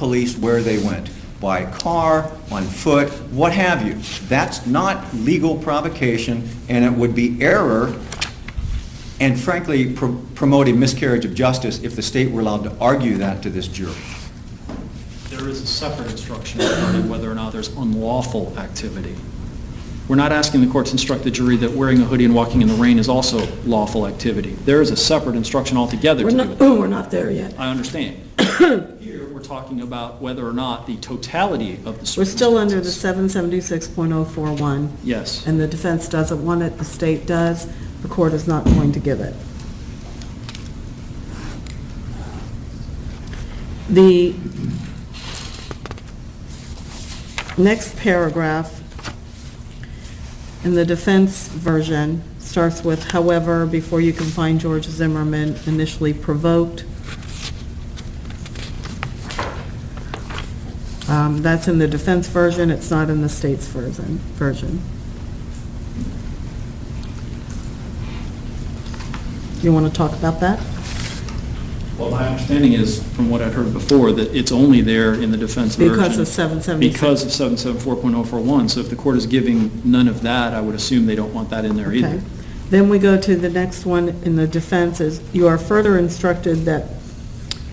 police where they went, by car, on foot, what have you. That's not legal provocation, and it would be error and frankly promote a miscarriage of justice if the state were allowed to argue that to this jury. There is a separate instruction regarding whether or not there's unlawful activity. We're not asking the court to instruct the jury that wearing a hoodie and walking in the rain is also lawful activity. There is a separate instruction altogether. We're not there yet. I understand. Here we're talking about whether or not the totality of the circumstances. We're still under the 776.041. Yes. And the defense doesn't want it, the state does. The court is not going to give it. The next paragraph in the defense version starts with, however, before you can find George Zimmerman initially provoked. That's in the defense version. It's not in the state's version. You want to talk about that? Well, my understanding is, from what I'd heard before, that it's only there in the defense version. Because of 776. Because of 774.041. So if the court is giving none of that, I would assume they don't want that in there either. Okay. Then we go to the next one in the defense is, you are further instructed that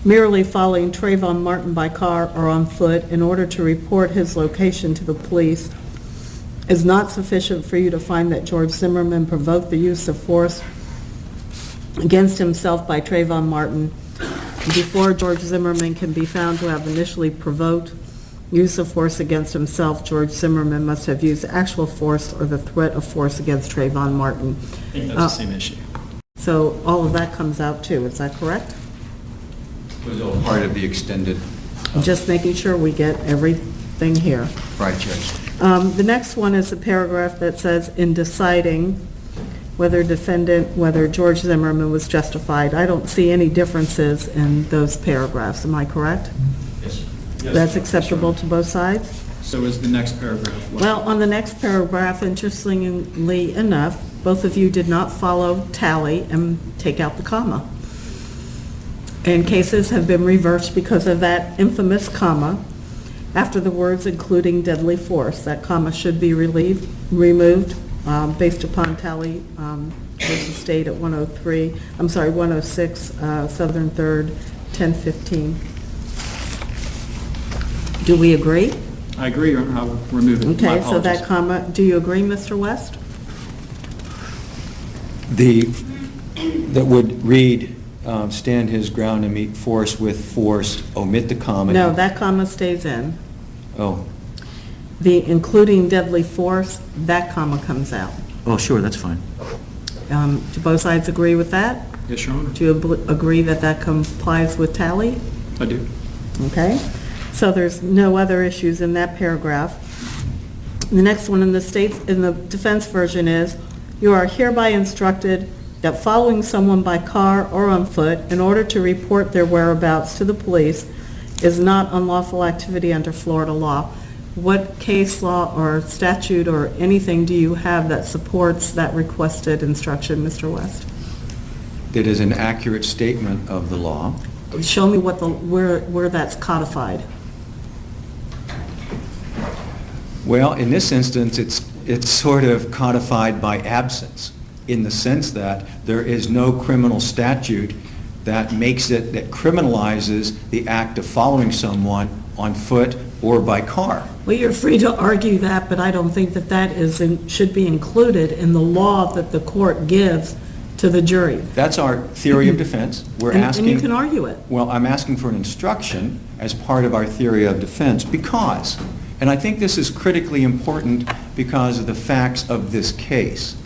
merely following Trayvon Martin by car or on foot in order to report his location to the police is not sufficient for you to find that George Zimmerman provoked the use of force against himself by Trayvon Martin. Before George Zimmerman can be found to have initially provoked use of force against himself, George Zimmerman must have used actual force or the threat of force against Trayvon Martin. I think that's the same issue. So all of that comes out too, is that correct? It was all part of the extended. Just making sure we get everything here. Right, Judge. The next one is a paragraph that says, in deciding whether George Zimmerman was justified. I don't see any differences in those paragraphs. Am I correct? Yes. That's acceptable to both sides? So is the next paragraph. Well, on the next paragraph, interestingly enough, both of you did not follow tally and take out the comma. And cases have been reversed because of that infamous comma after the words including deadly force. That comma should be removed based upon tally versus state at 106 Southern 3rd, 1015. Do we agree? I agree. I'll remove it. My Okay, so that apologies. comma, do you agree, Mr. West? That would read, stand his ground and meet force with force, omit the comma. No, that comma stays in. Oh. The including deadly force, that comma comes out. Oh, sure, that's fine. Do both sides agree with that? Yes, Your Honor. Do you agree that that complies with tally? I do. Okay, so there's no other issues in that paragraph. The next one in the defense version is, you are hereby instructed that following someone by car or on foot in order to report their whereabouts to the police is not unlawful activity under Florida law. What case law or statute or anything do you have that supports that requested instruction, Mr. West? That is an accurate statement of the law. Show me where that's codified. Well, in this instance, it's sort of codified by absence, in the sense that there is no criminal statute that criminalizes the act of following someone on foot or by car. Well, you're free to argue that, but I don't think that should be included in the law that the court gives to the jury. That's our theory of defense. We're asking. And you can argue it. Well, I'm asking for an instruction as part of our theory of defense because, and I think this is critically important because of the facts of this case.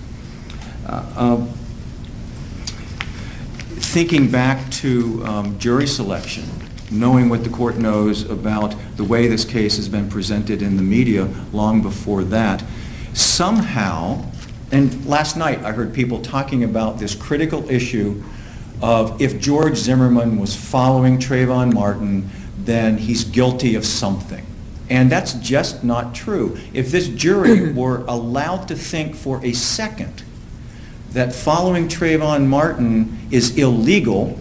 Thinking back to jury selection, knowing what the court knows about the way this case has been presented in the media long before that, somehow, and last night I heard people talking about this critical issue of if George Zimmerman was following Trayvon Martin, then he's guilty of something. And that's just not true. If this jury were allowed to think for a second that following Trayvon Martin is illegal,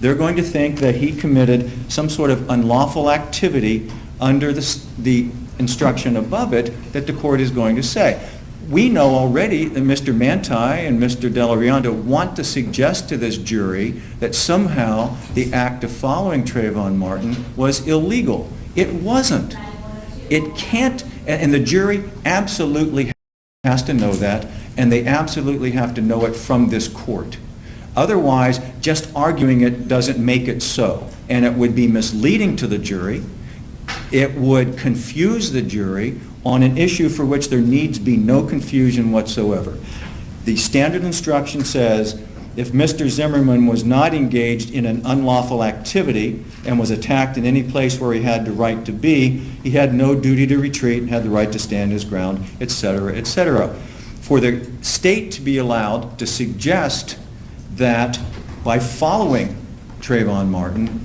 they're going to think that he committed some sort of unlawful activity under the instruction above it that the court is going to say. We know already that Mr. Manti and Mr. Della Rionda want to suggest to this jury that somehow the act of following Trayvon Martin was illegal. It wasn't. It can't, and the jury absolutely has to know that, and they absolutely have to know it from this court. Otherwise, just arguing it doesn't make it so, and it would be misleading to the jury. It would confuse the jury on an issue for which there needs be no confusion whatsoever. The standard instruction says if Mr. Zimmerman was not engaged in an unlawful activity and was attacked in any place where he had the right to be, he had no duty to retreat and had the right to stand his ground, etc., etc. For the state to be allowed to suggest that by following Trayvon Martin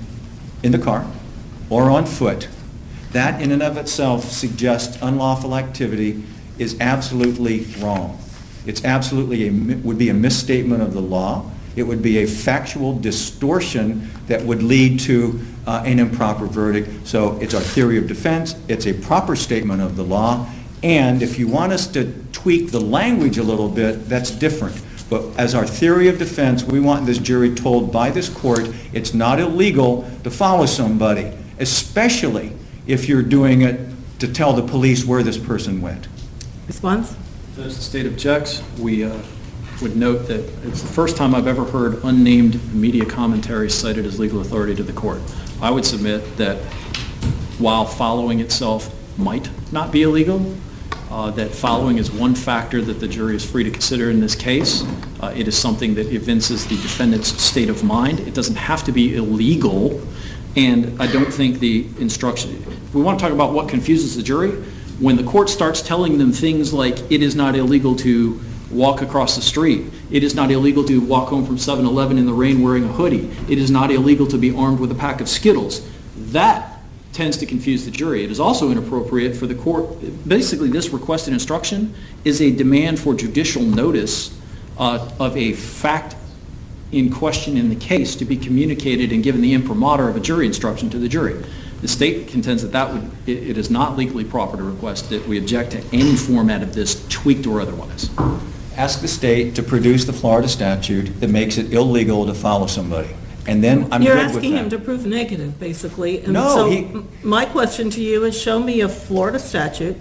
in the car or on foot, that in and of itself suggests unlawful activity is absolutely wrong. It's absolutely would be a misstatement of the law. It would be a factual distortion that would lead to an improper verdict. So it's our theory of defense. It's a proper statement of the law. And if you want us to tweak the language a little bit, that's different. But as our theory of defense, we want this jury told by this court it's not illegal to follow somebody, especially if you're doing it to tell the police where this person went. Response? As the state objects, we would note that it's the first time I've ever heard unnamed media commentary cited as legal authority to the court. I would submit that while following itself might not be illegal, that following is one factor that the jury is free to consider in this case. It is something that evinces the defendant's state of mind. It doesn't have to be illegal, and I don't think the instruction, if we want to talk about what confuses the jury, when the court starts telling them things like it is not illegal to walk across the street, it is not illegal to walk home from 7-Eleven in the rain wearing a hoodie, it is not illegal to be armed with a pack of Skittles, that tends to confuse the jury. It is also inappropriate for the court. Basically, this requested instruction is a demand for judicial notice of a fact in question in the case to be communicated and given the imprimatur of a jury instruction to the jury. The state contends that it is not legally proper to request that we object to any format of this, tweaked or otherwise. Ask the state to produce the Florida statute that makes it illegal to follow somebody. And then I'm You're good with that. asking him to prove negative, basically. And No, so my question to you is show me a Florida statute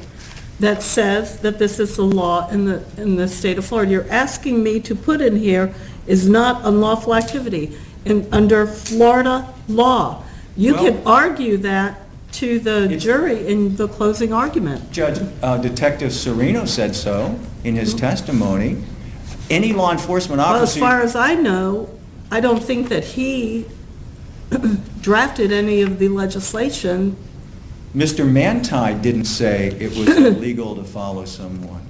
that says that this is the law in the state of Florida. You're asking me to put in here is not unlawful activity. And under Florida law, you Well, can argue that to the jury in the closing argument. Judge, Detective Serino said so in his testimony. Any law enforcement Well, as officer... far as I know, I don't think that he drafted any of the legislation. Mr. Manti didn't say it was illegal to follow someone.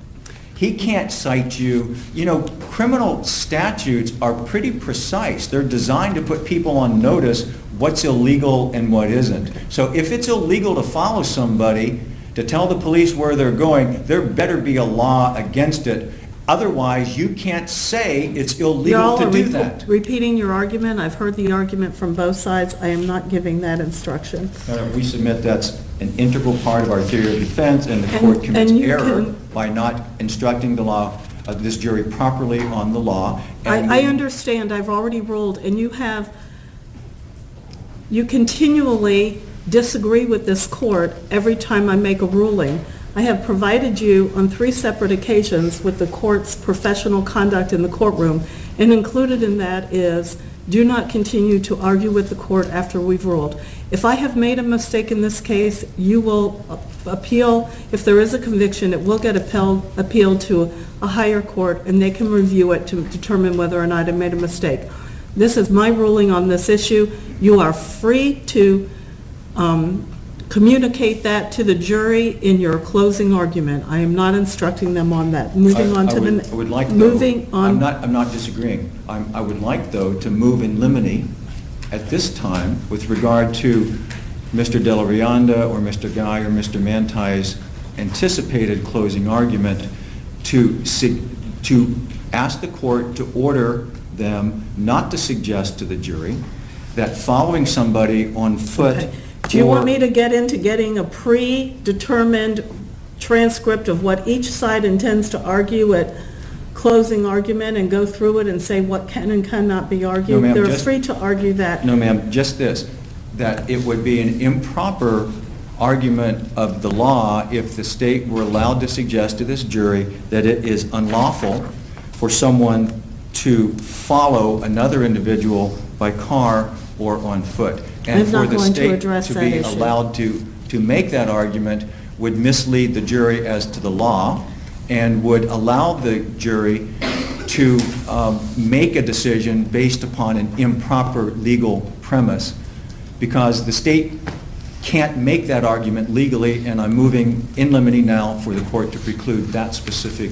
He can't cite you. You know, criminal statutes are pretty precise. They're designed to put people on notice what's illegal and what isn't. So if it's illegal to follow somebody, to tell the police where they're going, there better be a law against it. Otherwise, you can't say it's illegal to do that. Repeating your argument. I've heard the argument from both sides. I am not giving that instruction. We submit that's an integral part of our theory of defense, and the court commits error by not instructing the law, this jury properly on the law. I understand. I've already ruled, and you continually disagree with this court every time I make a ruling. I have provided you on 3 separate occasions with the court's professional conduct in the courtroom, and included in that is do not continue to argue with the court after we've ruled. If I have made a mistake in this case, you will appeal. If there is a conviction, it will get appealed to a higher court, and they can review it to determine whether or not I made a mistake. This is my ruling on this issue. You are free to communicate that to the jury in your closing argument. I am not instructing them on that. Moving on to the... I would like, though, moving on. I'm not disagreeing. I would like, though, to move in limine at this time with regard to Mr. Della Rionda or Mr. Guy or Mr. Manti's anticipated closing argument to ask the court to order them not to suggest to the jury that following somebody on foot. Okay. Do you want or- me to get into getting a predetermined transcript of what each side intends to argue at closing argument and go through it and say what can and cannot be argued? No, ma'am, They're just- free to argue that. No, ma'am, just this, that it would be an improper argument of the law if the state were allowed to suggest to this jury that it is unlawful for someone to follow another individual by car or on foot. And I'm not for the going to state address to that be issue. allowed to make that argument would mislead the jury as to the law and would allow the jury to make a decision based upon an improper legal premise, because the state can't make that argument legally, and I'm moving in limine now for the court to preclude that specific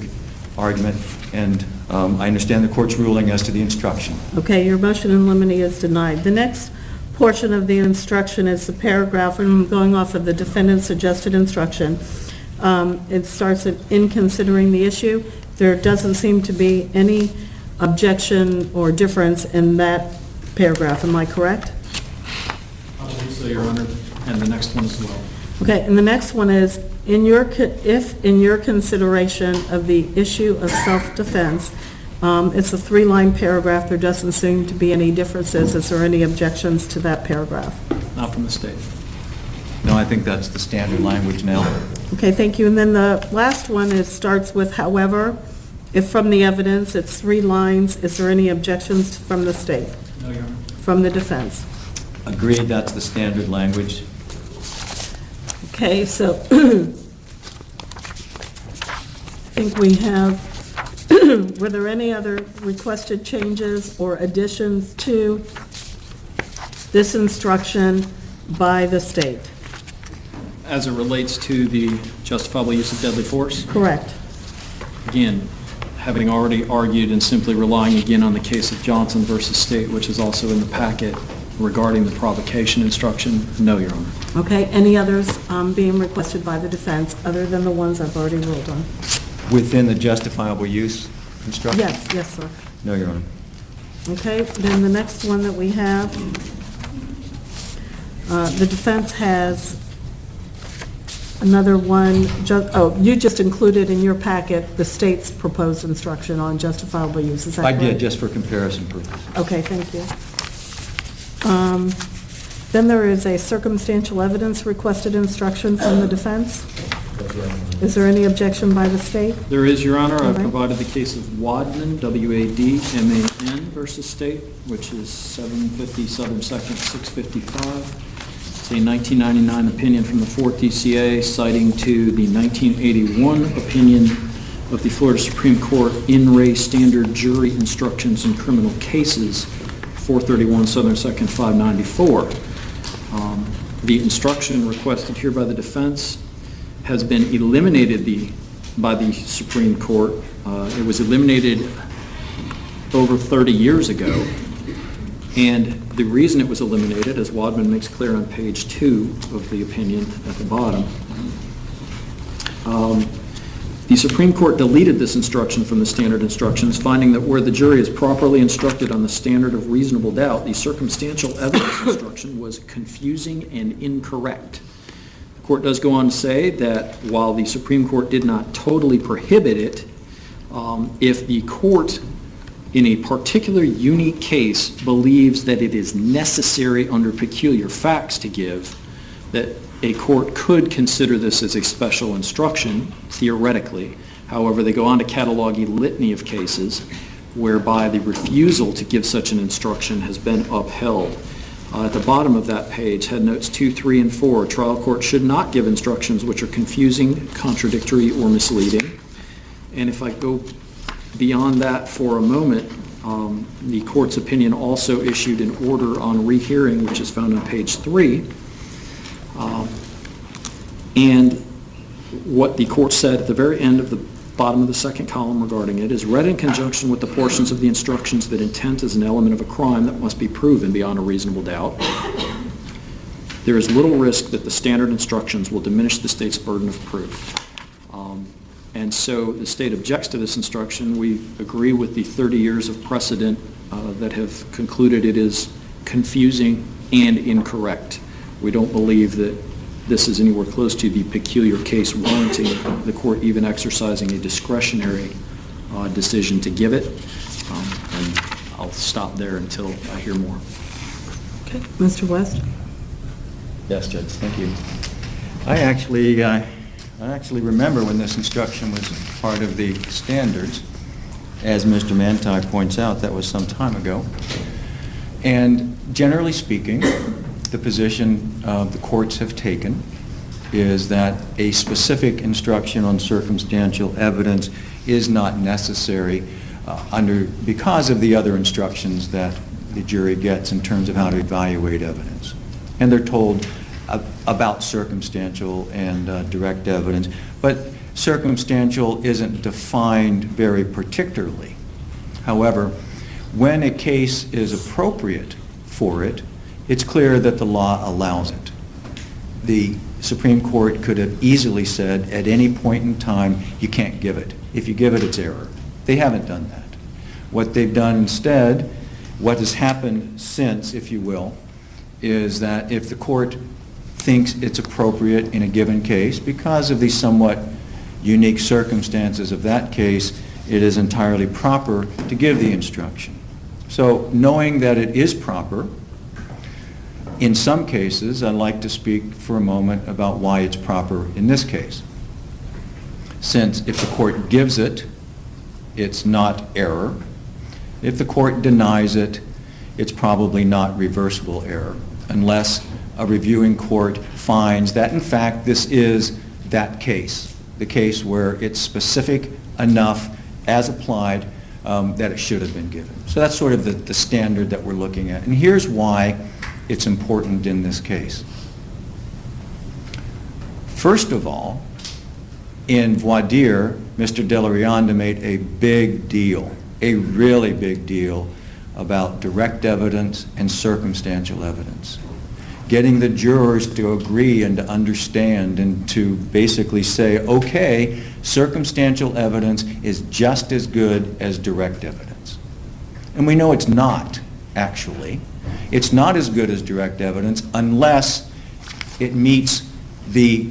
argument, and I understand the court's ruling as to the instruction. Okay, your motion in limine is denied. The next portion of the instruction is the paragraph, and I'm going off of the defendant's suggested instruction. It starts at, "In considering the issue." There doesn't seem to be any objection or difference in that paragraph. Am I correct? I believe so, Your Honor, and the next one as well. Okay, and the next one is, if in your consideration of the issue of self-defense, it's a 3-line paragraph, there doesn't seem to be any differences. Is there any objections to that paragraph? Not from the state. No, I think that's the standard language now. Okay, thank you. And then the last one, it starts with however. If from the evidence, it's 3 lines. Is there any objections from the state, No, Your Honor. from the defense? Agreed, that's the standard language. Okay, so I think we have, were there any other requested changes or additions to this instruction by the state? As it relates to the justifiable use of deadly force, Correct. again, having already argued and simply relying again on the case of Johnson versus State, which is also in the packet regarding the provocation instruction, no, Your Honor. Okay, any others being requested by the defense other than the ones I've already ruled on? Within the justifiable use instruction? Yes, sir. No, Your Honor. Okay, then the next one that we have, the defense has another one, you just included in your packet the state's proposed instruction on justifiable use, is that I correct? did, just for comparison purposes. Okay, thank you. Then there is a circumstantial evidence requested instruction from the defense. Is there any objection by the state? There is, Your Honor. I've All right. provided the case of Wadman, W-A-D-M-A-N versus State, which is 750 Southern 2nd, 655. It's a 1999 opinion from the 4th DCA citing to the 1981 opinion of the Florida Supreme Court in re standard jury instructions in criminal cases, 431 Southern 2nd, 594. The instruction requested here by the defense has been eliminated by the Supreme Court. It was eliminated over 30 years ago, and the reason it was eliminated, as Wadman makes clear on page 2 of the opinion at the bottom, the Supreme Court deleted this instruction from the standard instructions, finding that where the jury is properly instructed on the standard of reasonable doubt, the circumstantial evidence instruction was confusing and incorrect. The court does go on to say that while the Supreme Court did not totally prohibit it, if the court in a particular unique case believes that it is necessary under peculiar facts to give, that a court could consider this as a special instruction, theoretically. However, they go on to catalog a litany of cases whereby the refusal to give such an instruction has been upheld. At the bottom of that page, headnotes 2, 3, and 4, trial court should not give instructions which are confusing, contradictory, or misleading. And if I go beyond that for a moment, the court's opinion also issued an order on rehearing, which is found on page 3. And what the court said at the very end of the bottom of the second column regarding it is, read in conjunction with the portions of the instructions that intent is an element of a crime that must be proven beyond a reasonable doubt, there is little risk that the standard instructions will diminish the state's burden of proof. And so the state objects to this instruction. We agree with the 30 years of precedent that have concluded it is confusing and incorrect. We don't believe that this is anywhere close to the peculiar case warranting the court even exercising a discretionary decision to give it. And I'll stop there until I hear more. Okay, Mr. West? Yes, Judge, thank you. I actually remember when this instruction was part of the standards. As Mr. Manti points out, that was some time ago. And generally speaking, the position the courts have taken is that a specific instruction on circumstantial evidence is not necessary because of the other instructions that the jury gets in terms of how to evaluate evidence. And they're told about circumstantial and direct evidence, but circumstantial isn't defined very particularly. However, when a case is appropriate for it, it's clear that the law allows it. The Supreme Court could have easily said at any point in time, you can't give it. If you give it, it's error. They haven't done that. What they've done instead, what has happened since, if you will, is that if the court thinks it's appropriate in a given case, because of the somewhat unique circumstances of that case, it is entirely proper to give the instruction. So knowing that it is proper, in some cases, I'd like to speak for a moment about why it's proper in this case. Since if the court gives it, it's not error. If the court denies it, it's probably not reversible error, unless a reviewing court finds that, in fact, this is that case, the case where it's specific enough as applied that it should have been given. So that's sort of the standard that we're looking at. And here's why it's important in this case. First of all, in voir dire, Mr. Delarianda made a big deal, a really big deal, about direct evidence and circumstantial evidence. Getting the jurors to agree and to understand and to basically say, okay, circumstantial evidence is just as good as direct evidence. And we know it's not, actually. It's not as good as direct evidence unless it meets the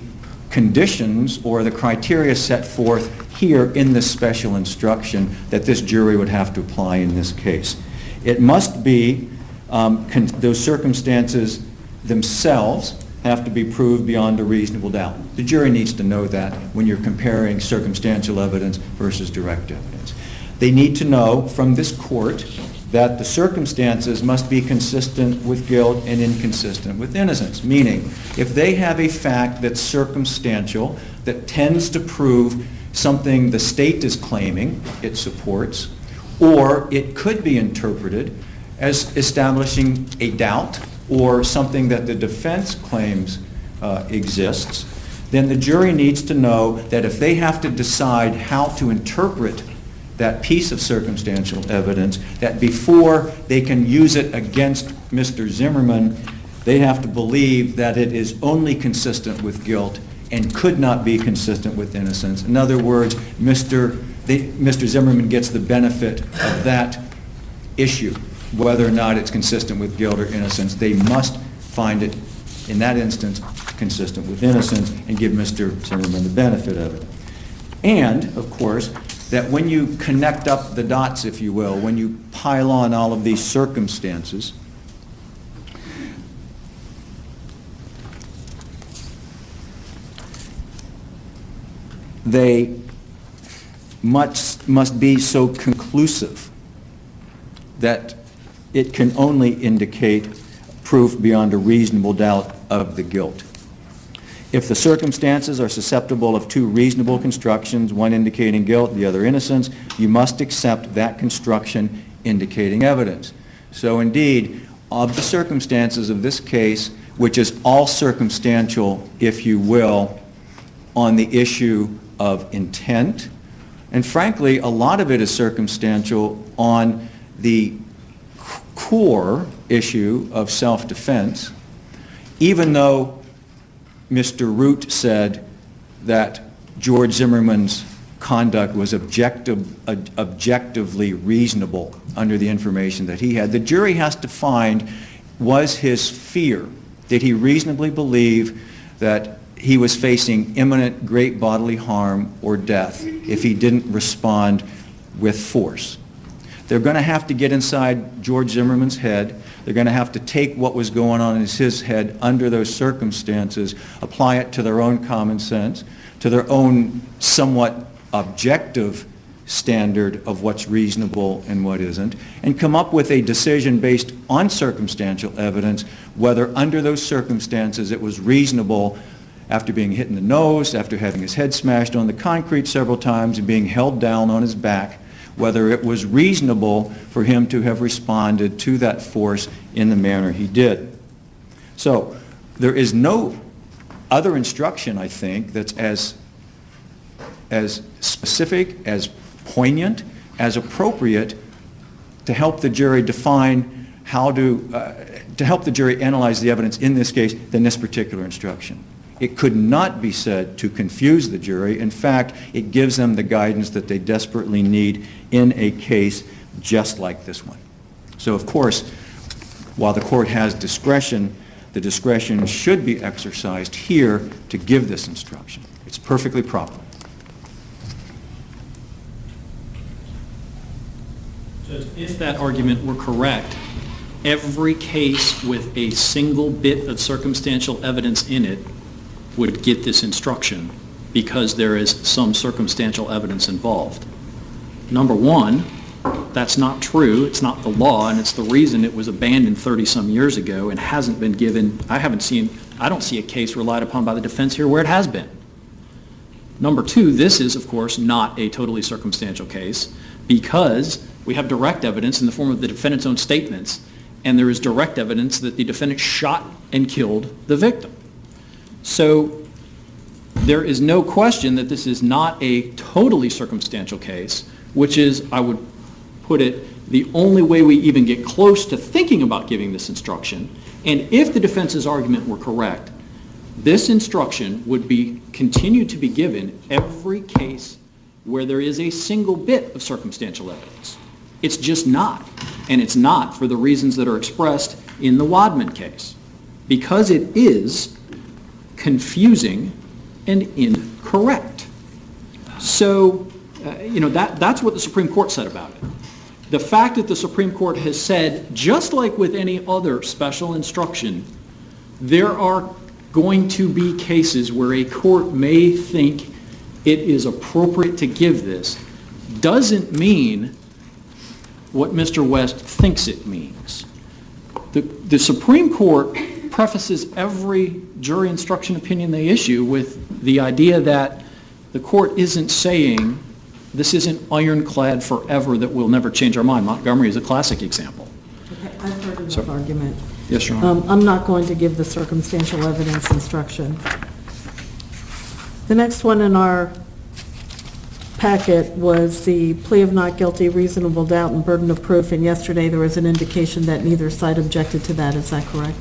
conditions or the criteria set forth here in this special instruction that this jury would have to apply in this case. It must be, those circumstances themselves have to be proved beyond a reasonable doubt. The jury needs to know that when you're comparing circumstantial evidence versus direct evidence. They need to know from this court that the circumstances must be consistent with guilt and inconsistent with innocence, meaning if they have a fact that's circumstantial, that tends to prove something the state is claiming it supports, or it could be interpreted as establishing a doubt or something that the defense claims exists, then the jury needs to know that if they have to decide how to interpret that piece of circumstantial evidence, that before they can use it against Mr. Zimmerman, they have to believe that it is only consistent with guilt and could not be consistent with innocence. In other words, Mr. Zimmerman gets the benefit of that issue, whether or not it's consistent with guilt or innocence. They must find it, in that instance, consistent with innocence and give Mr. Zimmerman the benefit of it. And, of course, that when you connect up the dots, if you will, when you pile on all of these circumstances, they must be so conclusive that it can only indicate proof beyond a reasonable doubt of the guilt. If the circumstances are susceptible of two reasonable constructions, one indicating guilt, the other innocence, you must accept that construction indicating evidence. So indeed, of the circumstances of this case, which is all circumstantial, if you will, on the issue of intent, and frankly, a lot of it is circumstantial on the core issue of self-defense, even though Mr. Root said that George Zimmerman's conduct was objectively reasonable under the information that he had. The jury has to find was his fear. Did he reasonably believe that he was facing imminent great bodily harm or death if he didn't respond with force? They're going to have to get inside George Zimmerman's head. They're going to have to take what was going on in his head under those circumstances, apply it to their own common sense, to their own somewhat objective standard of what's reasonable and what isn't, and come up with a decision based on circumstantial evidence whether under those circumstances it was reasonable, after being hit in the nose, after having his head smashed on the concrete several times and being held down on his back, whether it was reasonable for him to have responded to that force in the manner he did. So there is no other instruction, I think, that's as specific, as poignant, as appropriate to help the jury define how to help the jury analyze the evidence in this case than this particular instruction. It could not be said to confuse the jury. In fact, it gives them the guidance that they desperately need in a case just like this one. So, of course, while the court has discretion, the discretion should be exercised here to give this instruction. It's perfectly proper. Judge, if that argument were correct, every case with a single bit of circumstantial evidence in it would get this instruction because there is some circumstantial evidence involved. Number one, that's not true. It's not the law, and it's the reason it was abandoned 30-some years ago and hasn't been given. I don't see a case relied upon by the defense here where it has been. Number two, this is, of course, not a totally circumstantial case because we have direct evidence in the form of the defendant's own statements, and there is direct evidence that the defendant shot and killed the victim. So there is no question that this is not a totally circumstantial case, which is, I would put it, the only way we even get close to thinking about giving this instruction. And if the defense's argument were correct, this instruction would be continued to be given every case where there is a single bit of circumstantial evidence. It's just not. And it's not for the reasons that are expressed in the Wadman case. Because it is confusing and incorrect. So, that's what the Supreme Court said about it. The fact that the Supreme Court has said, just like with any other special instruction, there are going to be cases where a court may think it is appropriate to give this, doesn't mean what Mr. West thinks it means. The Supreme Court prefaces every jury instruction opinion they issue with the idea that the court isn't saying this isn't ironclad forever that we'll never change our mind. Montgomery is a classic example. Okay, I've heard enough argument. Yes, Your Honor. I'm not going to give the circumstantial evidence instruction. The next one in our packet was the plea of not guilty, reasonable doubt, and burden of proof, and yesterday there was an indication that neither side objected to that. Is that correct?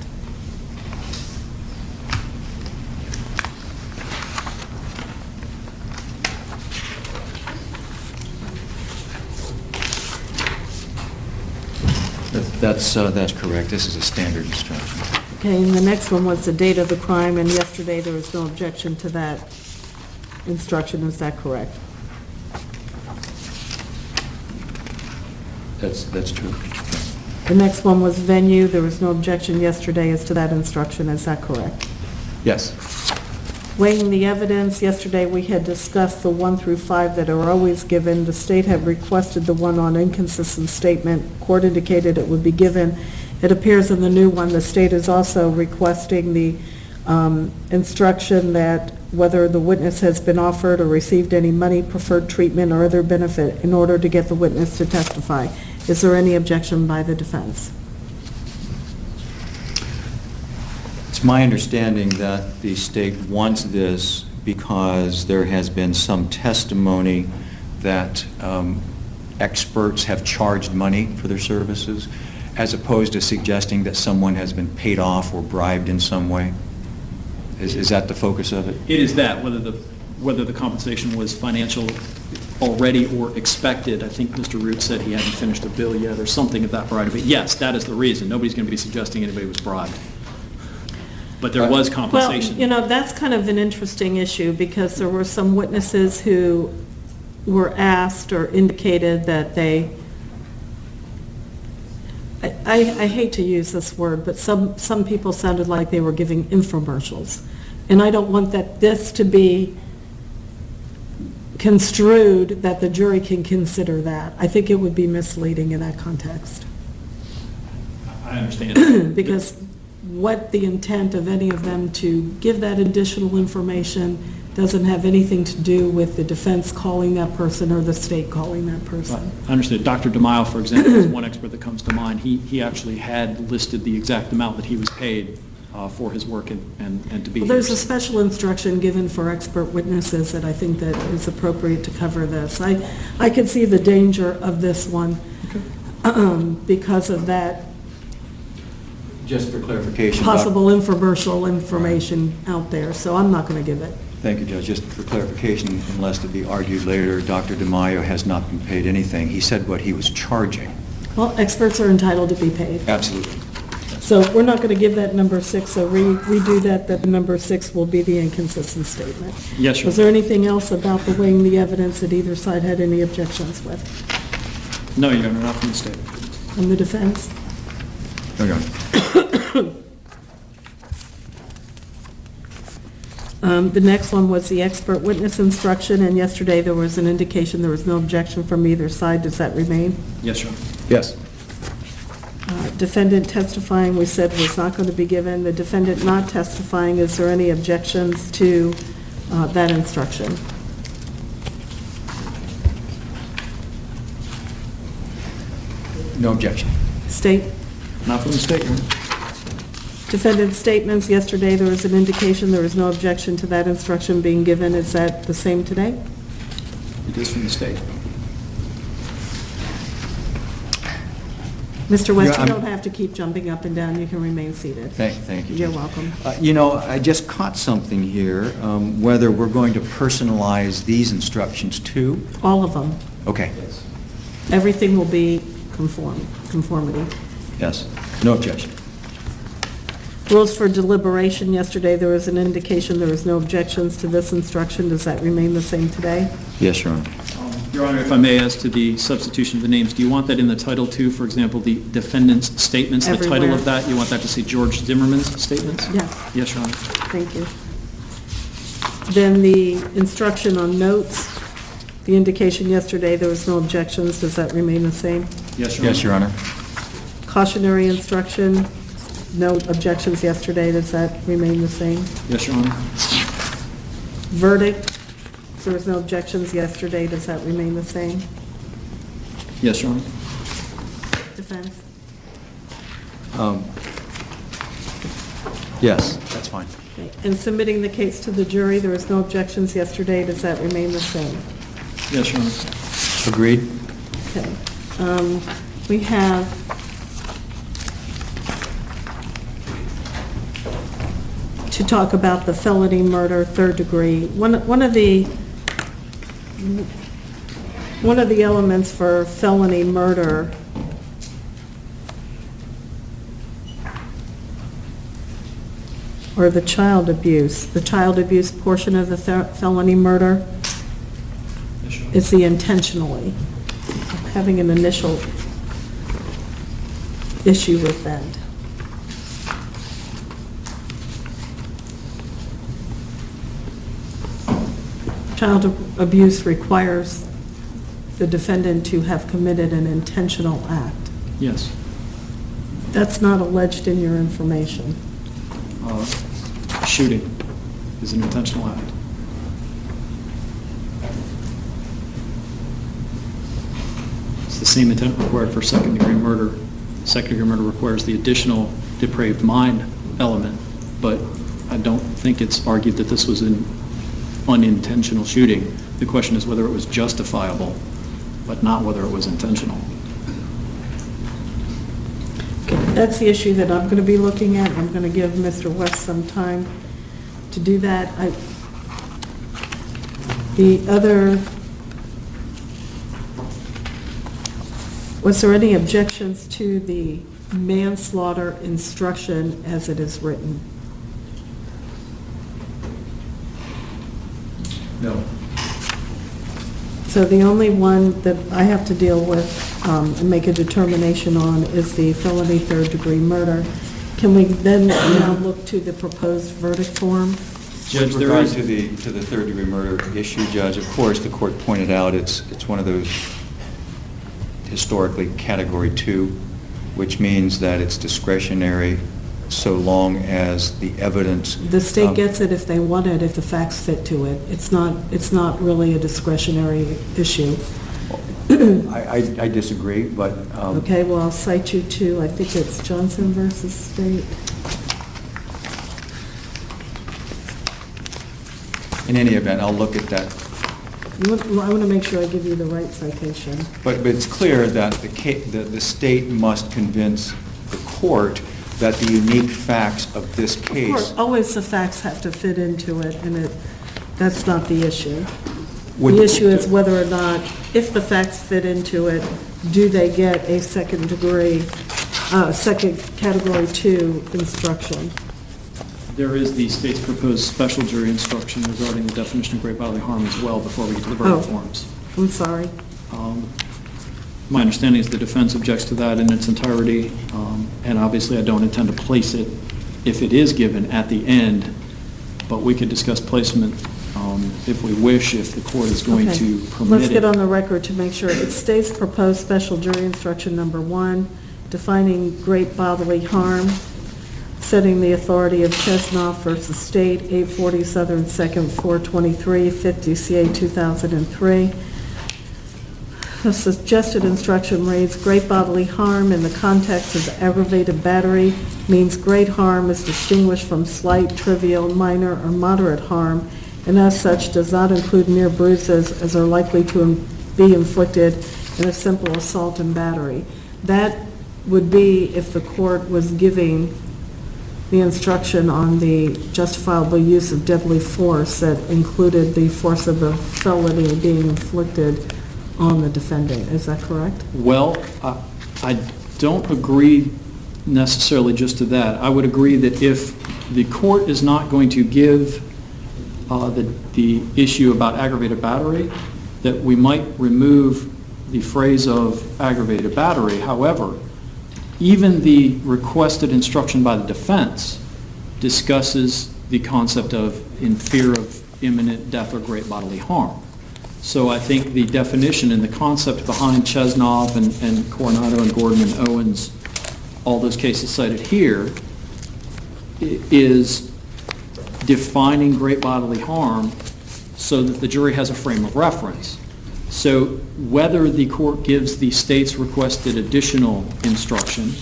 That's correct. This is a standard instruction. Okay, and the next one was the date of the crime, and yesterday there was no objection to that instruction. Is that correct? That's true. The next one was venue. There was no objection yesterday as to that instruction. Is that correct? Yes. Weighing the evidence, yesterday we had discussed the 1 through 5 that are always given. The state had requested the one on inconsistent statement. Court indicated it would be given. It appears in the new one the state is also requesting the instruction that whether the witness has been offered or received any money, preferred treatment, or other benefit in order to get the witness to testify. Is there any objection by the defense? It's my understanding that the state wants this because there has been some testimony that experts have charged money for their services, as opposed to suggesting that someone has been paid off or bribed in some way. Is that the focus of it? It is that, whether the compensation was financial already or expected. I think Mr. Root said he hadn't finished a bill yet or something of that variety. But yes, that is the reason. Nobody's going to be suggesting anybody was bribed. But there was compensation. Well, that's kind of an interesting issue because there were some witnesses who were asked or indicated that they, I hate to use this word, but some people sounded like they were giving infomercials. And I don't want this to be construed that the jury can consider that. I think it would be misleading in that context. I understand. Because what the intent of any of them to give that additional information doesn't have anything to do with the defense calling that person or the state calling that person. I understand. Dr. DeMaio, for example, is one expert that comes to mind. He actually had listed the exact amount that he was paid for his work and to be Well, there's a special instruction given for expert witnesses that I think that is appropriate to cover this. I could see the danger of this one because of that Just for clarification. possible infomercial information out there, so I'm not going to give it. Thank you, Judge. Just for clarification, unless to be argued later, Dr. DeMaio has not been paid anything. He said what he was charging. Well, experts are entitled to be paid. Absolutely. So we're not going to give that number 6, so redo that the number 6 will be the inconsistent statement. Yes, Your Was there anything else about the weighing the evidence that either side had any objections with? No, Your Honor, not from the state. From the defense? No, Your Honor. The next one was the expert witness instruction, and yesterday there was an indication there was no objection from either side. Does that remain? Yes, Your Honor. Yes. Defendant testifying, we said was not going to be given. The defendant not testifying, is there any objections to that instruction? No objection. State? Not from the state, Your Honor. Defendant's statements, yesterday there was an indication there was no objection to that instruction being given. Is that the same today? It is from the state. Mr. West, Yeah, you I'm- don't have to keep jumping up and down. You can remain seated. Thank you, You're Judge. welcome. You know, I just caught something here, whether we're going to personalize these instructions too. All of them. Okay. Everything will be conformity. Yes. No objection. Rules for deliberation, yesterday there was an indication there was no objections to this instruction. Does that remain the same today? Yes, Your Honor. Your Honor, if I may, as to the substitution of the names, do you want that in the Title II, for example, the defendant's statements, the title Everywhere. of that? You want that to say George Zimmerman's statements? Yes. Yes, Your Honor. Thank you. Then the instruction on notes, the indication yesterday there was no objections. Does that remain the same? Yes, Your Honor. Yes, Your Honor. Cautionary instruction, no objections yesterday. Does that remain the same? Yes, Your Honor. Verdict, there was no objections yesterday. Does that remain the same? Yes, Your Honor. Defense? Yes, that's fine. Okay. And submitting the case to the jury, there was no objections yesterday. Does that remain the same? Yes, Your Honor. Agreed? Okay. We have to talk about the felony murder, third degree. One of the elements for felony murder or the child abuse portion of the felony murder Yes, Your Honor. is the intentionally. I'm having an initial issue with that. Child abuse requires the defendant to have committed an intentional act. Yes. That's not alleged in your information. Shooting is an intentional act. It's the same intent required for second-degree murder. Second-degree murder requires the additional depraved mind element, but I don't think it's argued that this was an unintentional shooting. The question is whether it was justifiable, but not whether it was intentional. That's the issue that I'm going to be looking at. I'm going to give Mr. West some time to do that. The other Was there any objections to the manslaughter instruction as it is written? No. So the only one that I have to deal with and make a determination on is the felony third-degree murder. Can we then now look to the proposed verdict form? Judge, With there regard is... to the third-degree murder issue, Judge, of course, the court pointed out it's one of those historically Category 2, which means that it's discretionary so long as the evidence... The state gets it if they want it, if the facts fit to it. It's not really a discretionary issue. I disagree, but... Okay, well, I'll cite you to, I think it's Johnson versus State. In any event, I'll look at that. I want to make sure I give you the right citation. But it's clear that the state must convince the court that the unique facts of this Of case... course, always the facts have to fit into it, and that's not the issue. Would- The issue is whether or not, if the facts fit into it, do they get a second Category 2 instruction? There is the state's proposed special jury instruction regarding the definition of great bodily harm as well before we get to the verdict forms. I'm sorry. My understanding is the defense objects to that in its entirety, and obviously I don't intend to place it, if it is given, at the end, but we could discuss placement if we wish, if the court is going Okay. to permit it. Let's get on the record to make sure. It states proposed special jury instruction number 1, defining great bodily harm, setting the authority of Chesnoff versus State, 840 Southern 2nd, 423, 50 CA 2003. The suggested instruction reads, great bodily harm in the context of aggravated battery means great harm is distinguished from slight, trivial, minor, or moderate harm, and as such does not include mere bruises as are likely to be inflicted in a simple assault and battery. That would be if the court was giving the instruction on the justifiable use of deadly force that included the force of the felony being inflicted on the defendant. Is that correct? Well, I don't agree necessarily just to that. I would agree that if the court is not going to give the issue about aggravated battery, that we might remove the phrase of aggravated battery. However, even the requested instruction by the defense discusses the concept of in fear of imminent death or great bodily harm. So I think the definition and the concept behind Chesnoff and Coronado and Gordon and Owens, all those cases cited here, is defining great bodily harm so that the jury has a frame of reference. So whether the court gives the state's requested additional instruction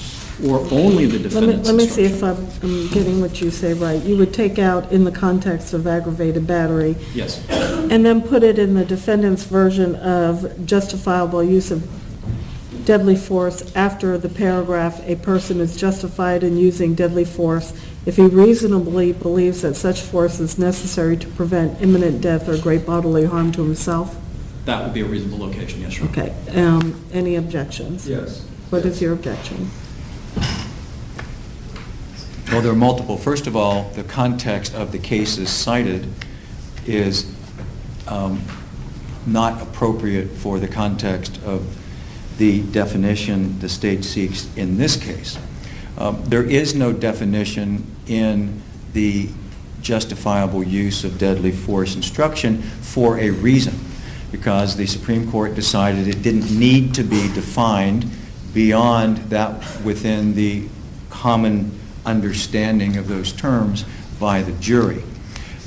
or only the defendant's Let me see instruction. if I'm getting what you say right. You would take out in the context of aggravated battery Yes. and then put it in the defendant's version of justifiable use of deadly force after the paragraph, a person is justified in using deadly force if he reasonably believes that such force is necessary to prevent imminent death or great bodily harm to himself? That would be a reasonable location, yes, Your Honor. Okay. Any objections? Yes. What is your objection? Well, there are multiple. First of all, the context of the cases cited is not appropriate for the context of the definition the state seeks in this case. There is no definition in the justifiable use of deadly force instruction for a reason, because the Supreme Court decided it didn't need to be defined beyond that within the common understanding of those terms by the jury.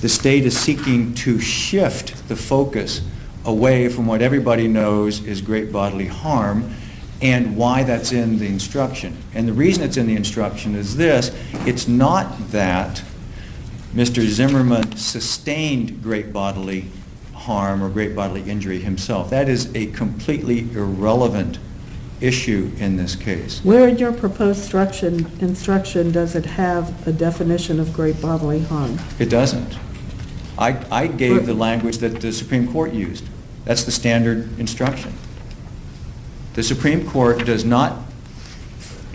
The state is seeking to shift the focus away from what everybody knows is great bodily harm and why that's in the instruction. And the reason it's in the instruction is this: it's not that Mr. Zimmerman sustained great bodily harm or great bodily injury himself. That is a completely irrelevant issue in this case. Where in your proposed instruction does it have a definition of great bodily harm? It doesn't. I gave the language that the Supreme Court used. That's the standard instruction. The Supreme Court does not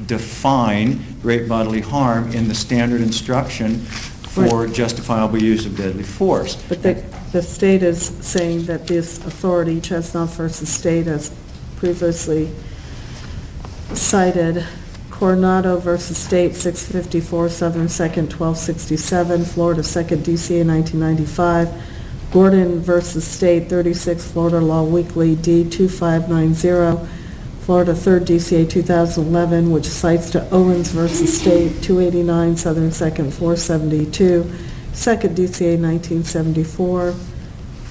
define great bodily harm in the standard instruction for justifiable use of deadly force. But the state is saying that this authority, Chestnut versus State, as previously cited, Coronado versus State, 654 Southern 2nd, 1267, Florida 2nd, DCA 1995, Gordon versus State, 36 Florida Law Weekly, D 2590, Florida 3rd, DCA 2011, which cites to Owens versus State, 289 Southern 2nd, 472, 2nd DCA 1974,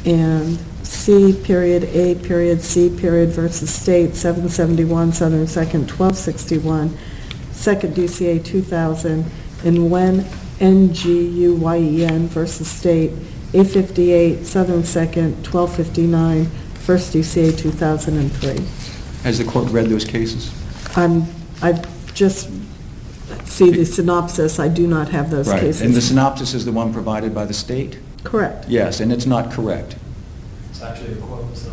and C period A period C period versus State, 771 Southern 2nd, 1261, 2nd DCA 2000, and when NGUYEN versus State, 858 Southern 2nd, 1259, 1st DCA 2003. Has the court read those cases? I just see the synopsis. I do not have those Right. cases. And the synopsis is the one provided by the state? Correct. Yes, and it's not correct. It's actually a quote, so.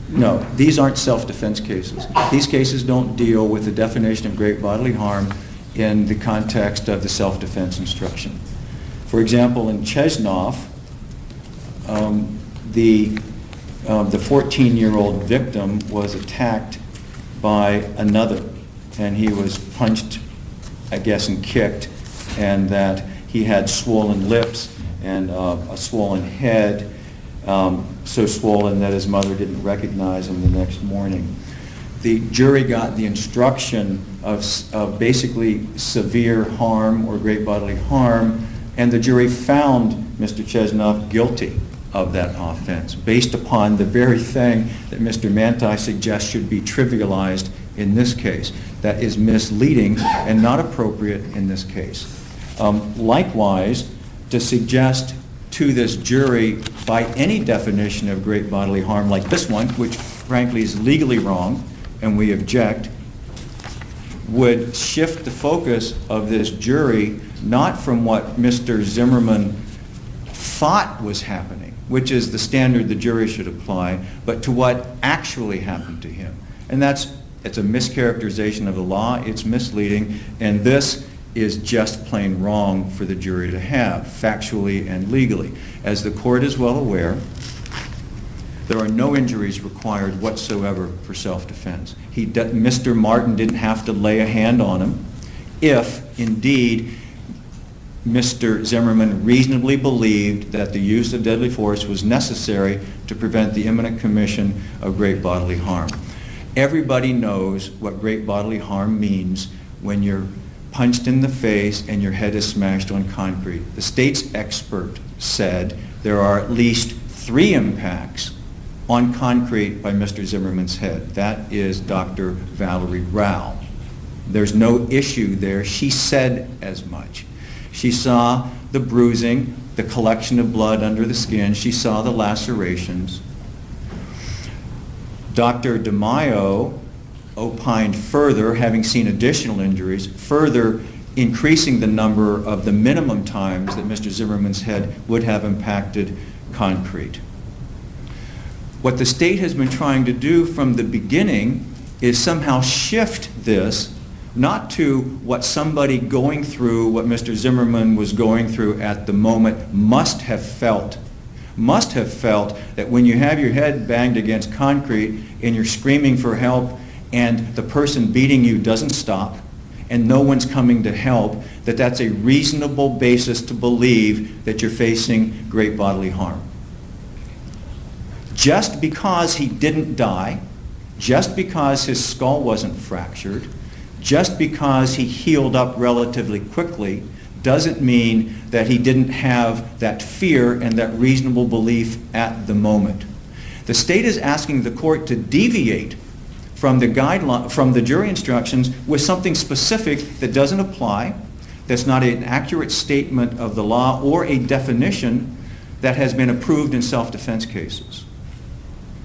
No, these aren't self-defense cases. These cases don't deal with the definition of great bodily harm in the context of the self-defense instruction. For example, in Chesnoff, the 14-year-old victim was attacked by another, and he was punched, I guess, and kicked, and that he had swollen lips and a swollen head, so swollen that his mother didn't recognize him the next morning. The jury got the instruction of basically severe harm or great bodily harm, and the jury found Mr. Chesnoff guilty of that offense, based upon the very thing that Mr. Manti suggests should be trivialized in this case. That is misleading and not appropriate in this case. Likewise, to suggest to this jury by any definition of great bodily harm like this one, which frankly is legally wrong and we object, would shift the focus of this jury not from what Mr. Zimmerman thought was happening, which is the standard the jury should apply, but to what actually happened to him. And it's a mischaracterization of the law, it's misleading, and this is just plain wrong for the jury to have, factually and legally. As the court is well aware, there are no injuries required whatsoever for self-defense. Mr. Martin didn't have to lay a hand on him if, indeed, Mr. Zimmerman reasonably believed that the use of deadly force was necessary to prevent the imminent commission of great bodily harm. Everybody knows what great bodily harm means when you're punched in the face and your head is smashed on concrete. The state's expert said there are at least 3 impacts on concrete by Mr. Zimmerman's head. That is Dr. Valerie Rao. There's no issue there. She said as much. She saw the bruising, the collection of blood under the skin. She saw the lacerations. Dr. DeMaio opined further, having seen additional injuries, further increasing the number of the minimum times that Mr. Zimmerman's head would have impacted concrete. What the state has been trying to do from the beginning is somehow shift this not to what somebody going through what Mr. Zimmerman was going through at the moment must have felt that when you have your head banged against concrete and you're screaming for help and the person beating you doesn't stop and no one's coming to help, that's a reasonable basis to believe that you're facing great bodily harm. Just because he didn't die, just because his skull wasn't fractured, just because he healed up relatively quickly doesn't mean that he didn't have that fear and that reasonable belief at the moment. The state is asking the court to deviate from the jury instructions with something specific that doesn't apply, that's not an accurate statement of the law or a definition that has been approved in self-defense cases.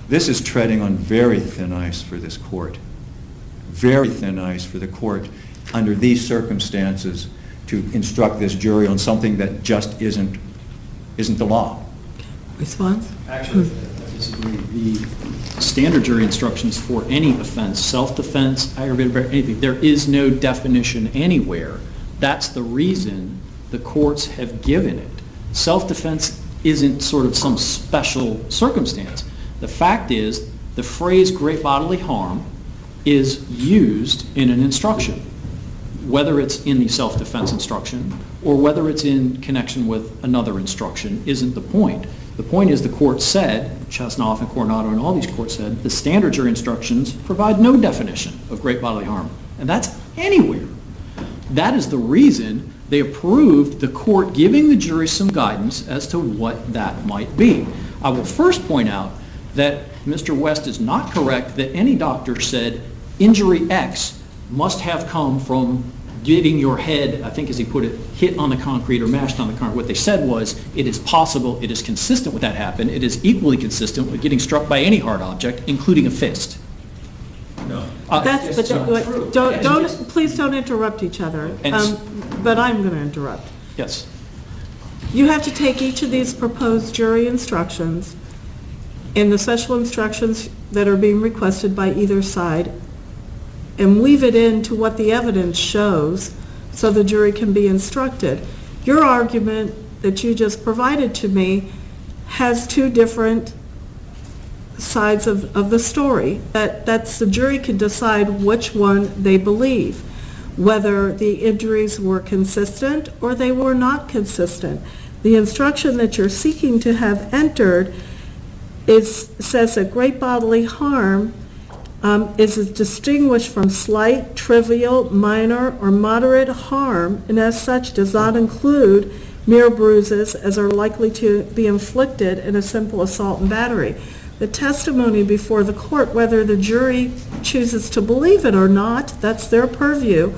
This is treading on very thin ice for this court. Very thin ice for the court under these circumstances to instruct this jury on something that just isn't the law. Response? Actually, if disagree. The standard jury instructions for any offense, self-defense, aggravated battery, anything, there is no definition anywhere. That's the reason the courts have given it. Self-defense isn't sort of some special circumstance. The fact is, the phrase great bodily harm is used in an instruction, whether it's in the self-defense instruction or whether it's in connection with another instruction isn't the point. The point is the court said, Chesnoff and Coronado and all these courts said, the standard jury instructions provide no definition of great bodily harm. And that's anywhere. That is the reason they approved the court giving the jury some guidance as to what that might be. I will first point out that Mr. West is not correct that any doctor said injury X must have come from getting your head, I think as he put it, hit on the concrete or mashed on the concrete. What they said was it is possible, it is consistent with that happen, it is equally consistent with getting struck by any hard object, including a fist. No. Please don't interrupt each other. But I'm going to interrupt. Yes. You have to take each of these proposed jury instructions and the special instructions that are being requested by either side and weave it into what the evidence shows so the jury can be instructed. Your argument that you just provided to me has two different sides of the story. That's the jury can decide which one they believe, whether the injuries were consistent or they were not consistent. The instruction that you're seeking to have entered says that great bodily harm is distinguished from slight, trivial, minor, or moderate harm, and as such does not include mere bruises as are likely to be inflicted in a simple assault and battery. The testimony before the court, whether the jury chooses to believe it or not, that's their purview,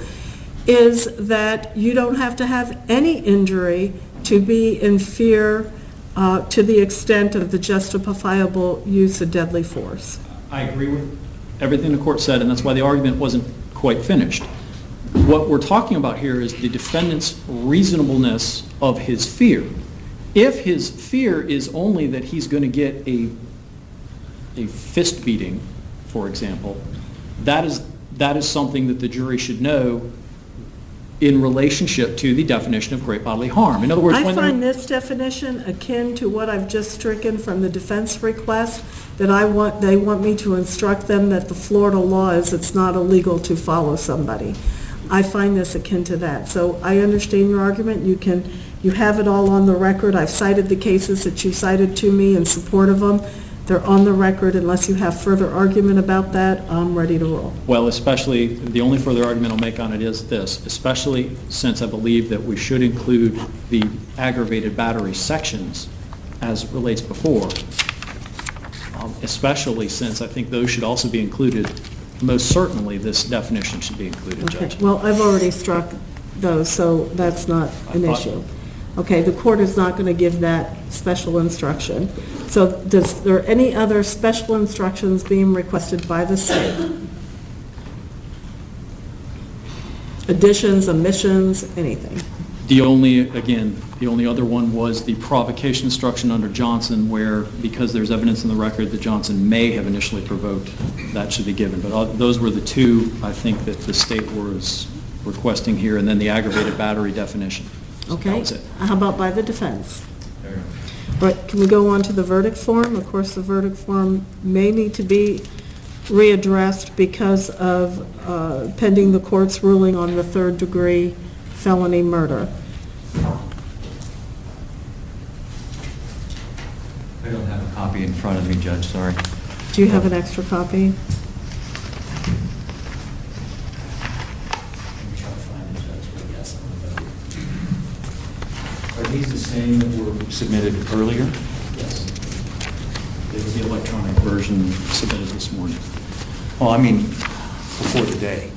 is that you don't have to have any injury to be in fear to the extent of the justifiable use of deadly force. I agree with everything the court said, and that's why the argument wasn't quite finished. What we're talking about here is the defendant's reasonableness of his fear. If his fear is only that he's going to get a fist beating, for example, that is something that the jury should know in relationship to the definition of great bodily harm. In other words, I find this definition akin to what I've just stricken from the defense request, that they want me to instruct them that the Florida law is it's not illegal to follow somebody. I find this akin to that. So I understand your argument. You have it all on the record. I've cited the cases that you cited to me in support of them. They're on the record. Unless you have further argument about that, I'm ready to roll. Well, especially, the only further argument I'll make on it is this, especially since I believe that we should include the aggravated battery sections as relates before, especially since I think those should also be included. Most certainly, this definition should be included, Okay. Judge. Well, I've already struck those, so that's not an issue. Okay, the court is not going to give that special instruction. So is there any other special instructions being requested by the state? Additions, omissions, anything? The only other one was the provocation instruction under Johnson, where because there's evidence in the record that Johnson may have initially provoked, that should be given. But those were the two, I think, that the state was requesting here, and then the aggravated battery definition. Okay. That was it. How about by the defense? Right, can we go on to the verdict form? Of course, the verdict form may need to be readdressed because of pending the court's ruling on the third-degree felony murder. I don't have a copy in front of me, Judge, sorry. Do you have an extra copy? Are these the same that were submitted earlier? Yes. It was the electronic version submitted this morning. Well, I mean, before today.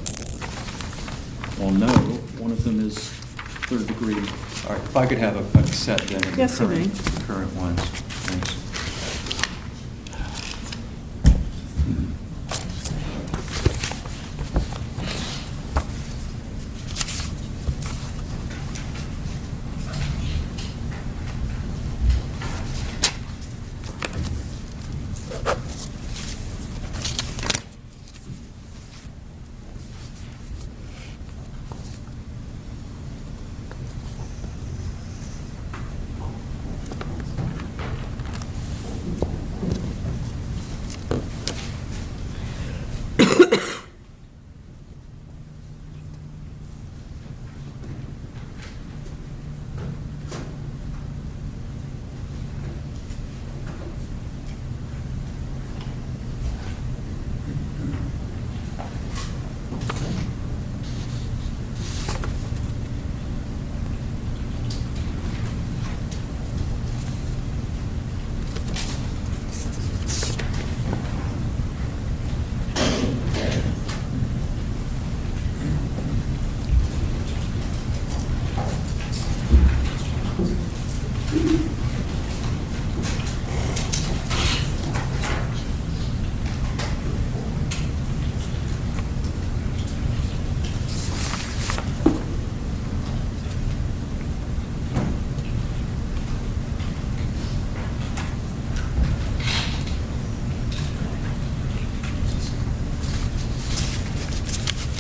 Well, no, one of them is third degree. All right, if I could have a set then of Yes, the you may. current ones. Thanks.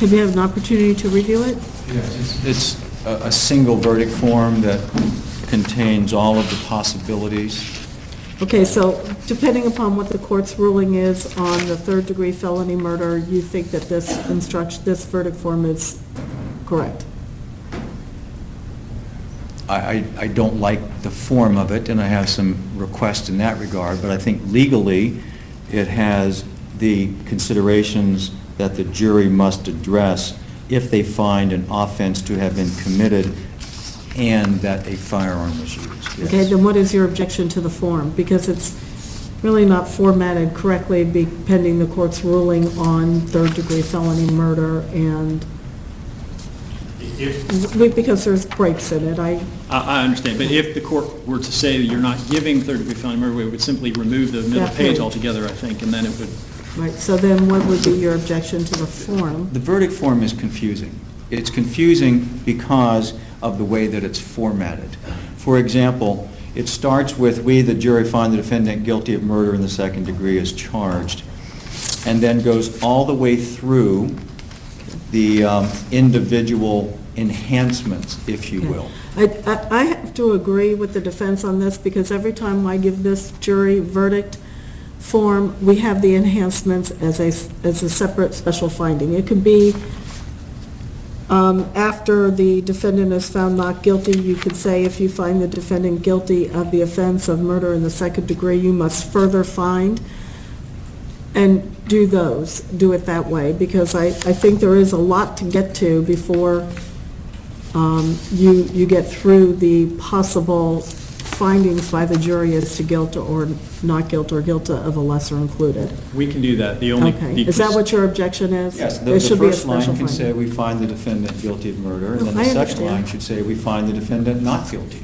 Have you had an opportunity to review it? Yes. It's a single verdict form that contains all of the possibilities. Okay, so depending upon what the court's ruling is on the third-degree felony murder, you think that this verdict form is correct? I don't like the form of it, and I have some requests in that regard, but I think legally it has the considerations that the jury must address if they find an offense to have been committed and that a firearm was used. Yes. Okay, then what is your objection to the form? Because it's really not formatted correctly pending the court's ruling on third-degree felony murder and because there's breaks in it. I understand, but if the court were to say that you're not giving third-degree felony murder, we would simply remove the middle That page page. altogether, I think, and then it would... Right, so then what would be your objection to the form? The verdict form is confusing. It's confusing because of the way that it's formatted. For example, it starts with, "We, the jury, find the defendant guilty of murder in the second degree as charged," and then goes all the way through the individual enhancements, if you will. I have to agree with the defense on this because every time I give this jury verdict form, we have the enhancements as a separate special finding. It could be after the defendant is found not guilty, you could say if you find the defendant guilty of the offense of murder in the second degree, you must further find, and do it that way, because I think there is a lot to get to before you get through the possible findings by the jury as to guilt or not guilt or guilt of a lesser included. We can do that. The only... Okay, is that what your objection is? Yes, There the should be a first line special can say, finding. "We find the defendant guilty of murder," and No, then the I second understand. line should say, "We find the defendant not guilty."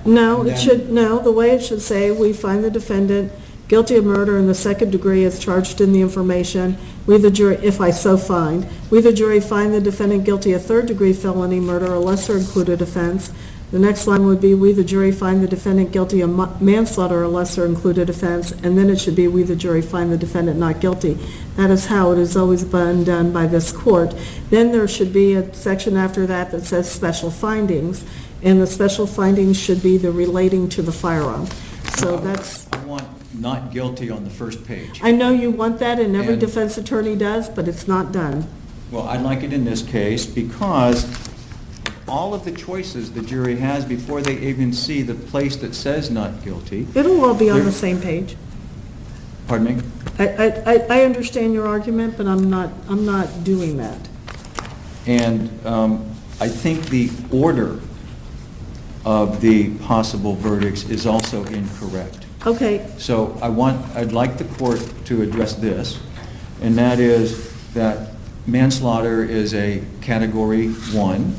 No, And it then- should, no, the way it should say, "We find the defendant guilty of murder in the second degree as charged in the information. We, the jury, if I so find, we, the jury, find the defendant guilty of third-degree felony murder or lesser included offense." The next line would be, "We, the jury, find the defendant guilty of manslaughter or lesser included offense," and then it should be, "We, the jury, find the defendant not guilty." That is how it has always been done by this court. Then there should be a section after that that says special findings, and the special findings should be the relating to the firearm. So that's, I want not guilty on the first page. I know you want that, and every And- defense attorney does, but it's not done. Well, I'd like it in this case because all of the choices the jury has before they even see the place that says not guilty. It'll all be on There- the same page. Pardon me? I understand your argument, but I'm not doing that. And I think the order of the possible verdicts is also incorrect. Okay, So I'd like the court to address this, and that is that manslaughter is a Category 1,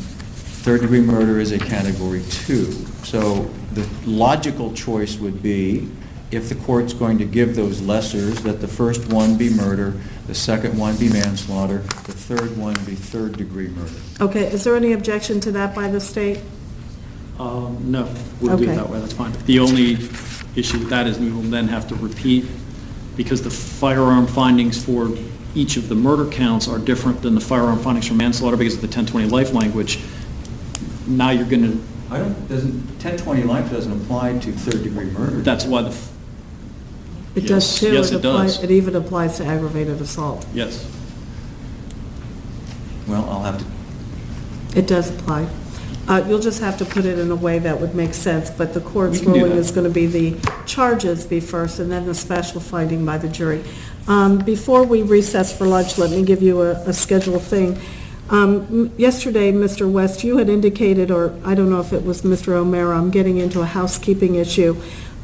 third-degree murder is a Category 2. So the logical choice would be, if the court's going to give those lessers, that the first one be murder, the second one be manslaughter, the third one be third-degree murder. okay, is there any objection to that by the state? No, we'll do it Okay. that way, that's fine. The only issue with that is we will then have to repeat, because the firearm findings for each of the murder counts are different than the firearm findings for manslaughter because of the 1020 life language. Now you're going to, 1020 life doesn't apply to third-degree murder. that's why It Yes, does too. yes, it does. It even applies to aggravated assault. yes. Well, I'll have to, It does apply. You'll just have to put it in a way that would make sense, but the court's We can do ruling that. is going to be the charges be first, and then the special finding by the jury. Before we recess for lunch, let me give you a schedule thing. Yesterday, Mr. West, you had indicated, or I don't know if it was Mr. O'Mara, I'm getting into a housekeeping issue.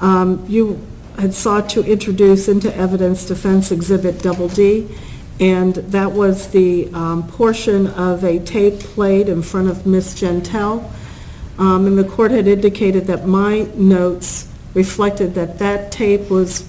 You had sought to introduce into evidence Defense Exhibit Double D, and that was the portion of a tape played in front of Ms. Gentile. And the court had indicated that my notes reflected that that tape was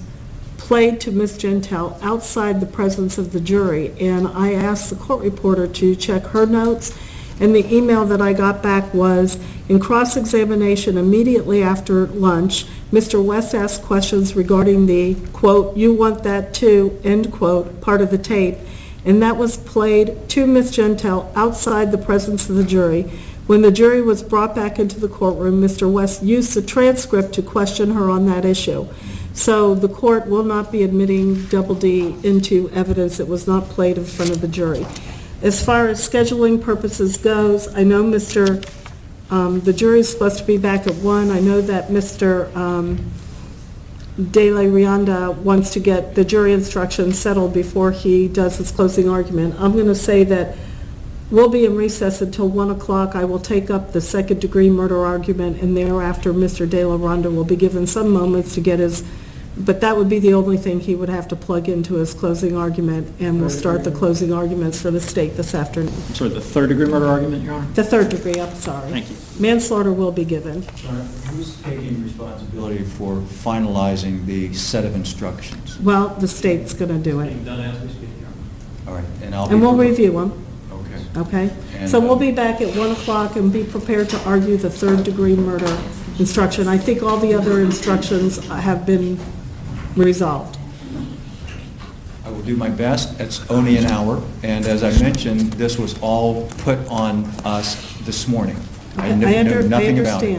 played to Ms. Gentile outside the presence of the jury. And I asked the court reporter to check her notes, and the email that I got back was, in cross-examination immediately after lunch, Mr. West asked questions regarding the, quote, "you want that too," end quote, part of the tape, and that was played to Ms. Gentile outside the presence of the jury. When the jury was brought back into the courtroom, Mr. West used the transcript to question her on that issue. So the court will not be admitting Double D into evidence that was not played in front of the jury. As far as scheduling purposes goes, I know the jury is supposed to be back at 1. I know that Mr. De La Rianda wants to get the jury instructions settled before he does his closing argument. I'm going to say that we'll be in recess until 1 o'clock. I will take up the second-degree murder argument, and thereafter Mr. De La Rianda will be given some moments to get his, but that would be the only thing he would have to plug into his closing argument, and we'll start the closing arguments for the state this afternoon. I'm sorry, the third-degree murder argument, Your Honor? The third degree, I'm sorry. Thank you. Manslaughter will be given. Who's taking responsibility for finalizing the set of instructions? Well, the state's going to do it, Done as we speak, Your Honor. All right, and I'll be... and we'll review them. Okay. Okay? And, So we'll be back at 1 o'clock and be prepared to argue the third-degree murder instruction. I think all the other instructions have been resolved. I will do my best. It's only an hour, and as I mentioned, this was all put on us this morning. I knew nothing about it.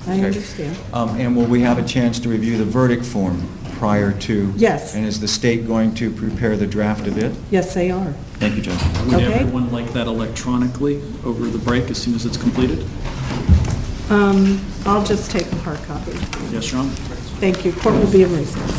I Okay. understand. And will we have a chance to review the verdict form prior to? Yes. And is the state going to prepare the draft of it? Yes, they are. Thank you, Judge. Would Okay. everyone like that electronically over the break as soon as it's completed? I'll just take a hard copy. Yes, Your Honor? Thank you. Court will be in recess.